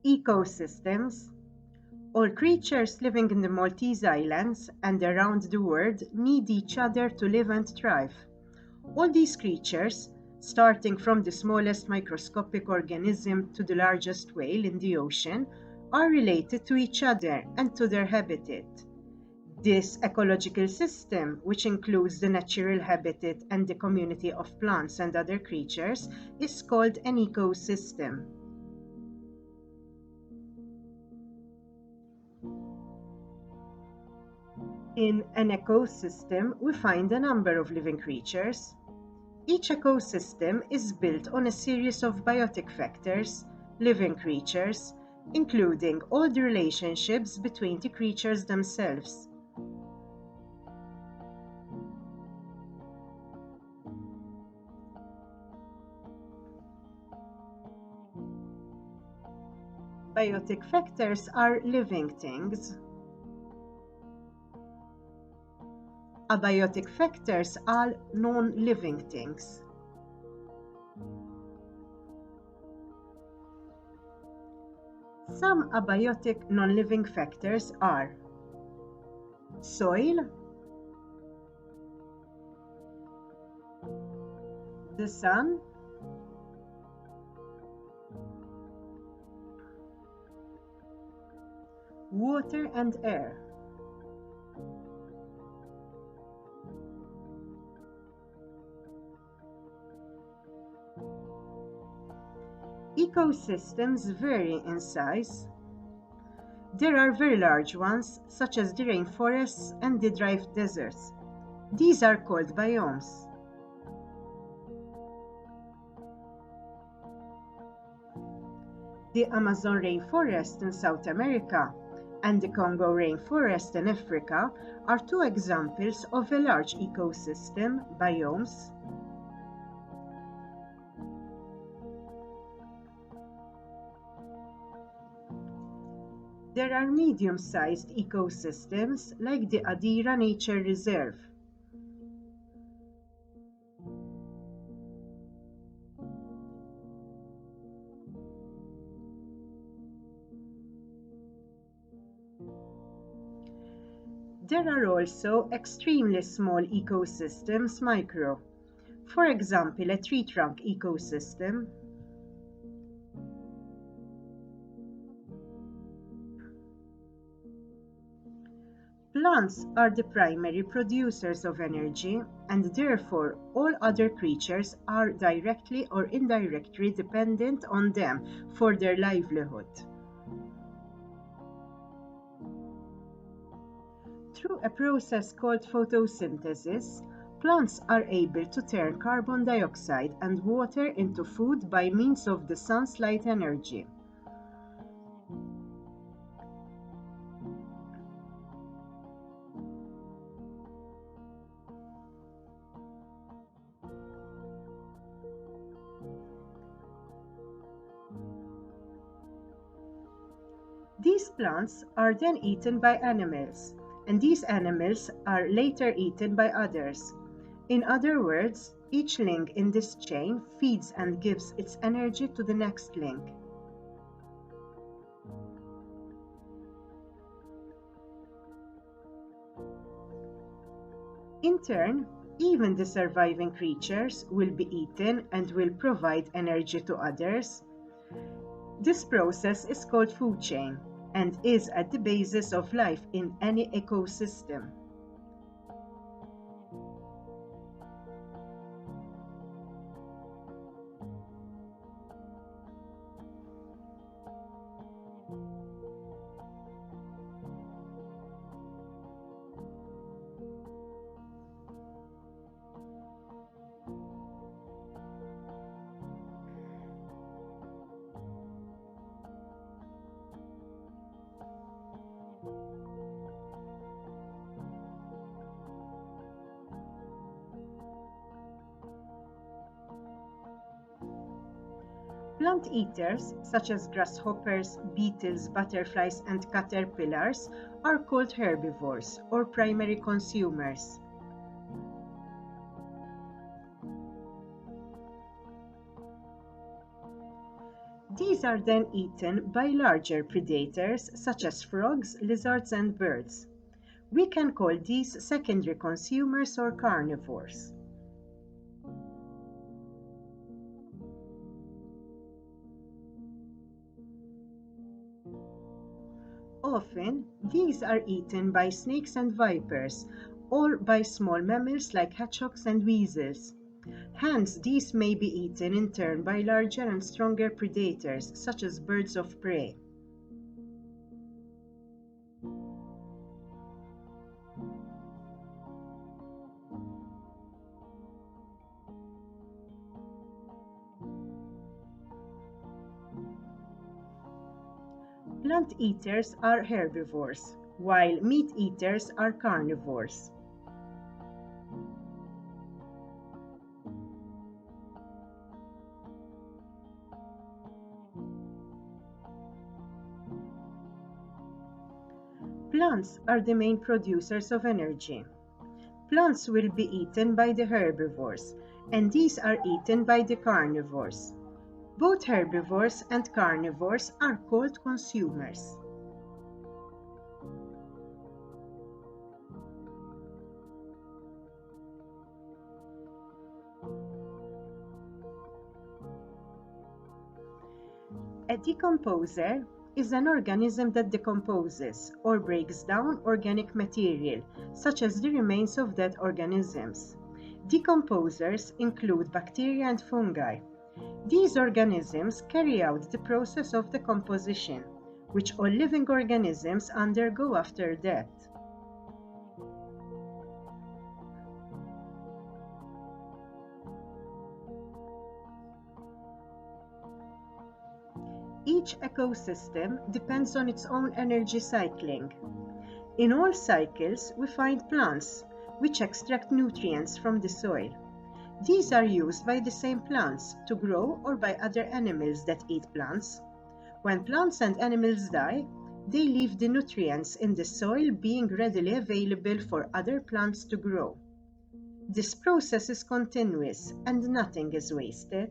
Ecosystems. All creatures living in the Maltese Islands and around the world need each other to live and thrive. All these creatures, starting from the smallest microscopic organism to the largest whale in the ocean, are related to each other and to their habitat. This ecological system, which includes the natural habitat and the community of plants and other creatures, is called an ecosystem. In an ecosystem, we find a number of living creatures. Each ecosystem is built on a series of biotic factors, living creatures, including all the relationships between the creatures themselves. Biotic factors are living things. Abiotic factors are non-living things. Some abiotic non-living factors are soil, the sun, water and air. Ecosystems vary in size. There are very large ones, such as the rainforests and the dry deserts. These are called biomes. The Amazon rainforest in South America and the Congo rainforest in Africa are two examples of a large ecosystem, biomes. There are medium-sized ecosystems like the Adira Nature Reserve. There are also extremely small ecosystems, micro. For example, a tree trunk ecosystem. Plants are the primary producers of energy, and therefore all other creatures are directly or indirectly dependent on them for their livelihood. Through a process called photosynthesis, plants are able to turn carbon dioxide and water into food by means of the sun's light energy. These plants are then eaten by animals, and these animals are later eaten by others. In other words, each link in this chain feeds and gives its energy to the next link. In turn, even the surviving creatures will be eaten and will provide energy to others. This process is called food chain and is at the basis of life in any ecosystem. Plant eaters, such as grasshoppers, beetles, butterflies, and caterpillars, are called herbivores or primary consumers. These are then eaten by larger predators such as frogs, lizards, and birds. We can call these secondary consumers or carnivores. Often, these are eaten by snakes and vipers, or by small mammals like hedgehogs and weasels. Hence, these may be eaten in turn by larger and stronger predators, such as birds of prey. Plant eaters are herbivores, while meat eaters are carnivores. Plants are the main producers of energy. Plants will be eaten by the herbivores, and these are eaten by the carnivores. Both herbivores and carnivores are called consumers. A decomposer is an organism that decomposes or breaks down organic material, such as the remains of dead organisms. Decomposers include bacteria and fungi. These organisms carry out the process of decomposition, which all living organisms undergo after death. Each ecosystem depends on its own energy cycling. In all cycles, we find plants, which extract nutrients from the soil. These are used by the same plants to grow or by other animals that eat plants. When plants and animals die, they leave the nutrients in the soil being readily available for other plants to grow. This process is continuous and nothing is wasted.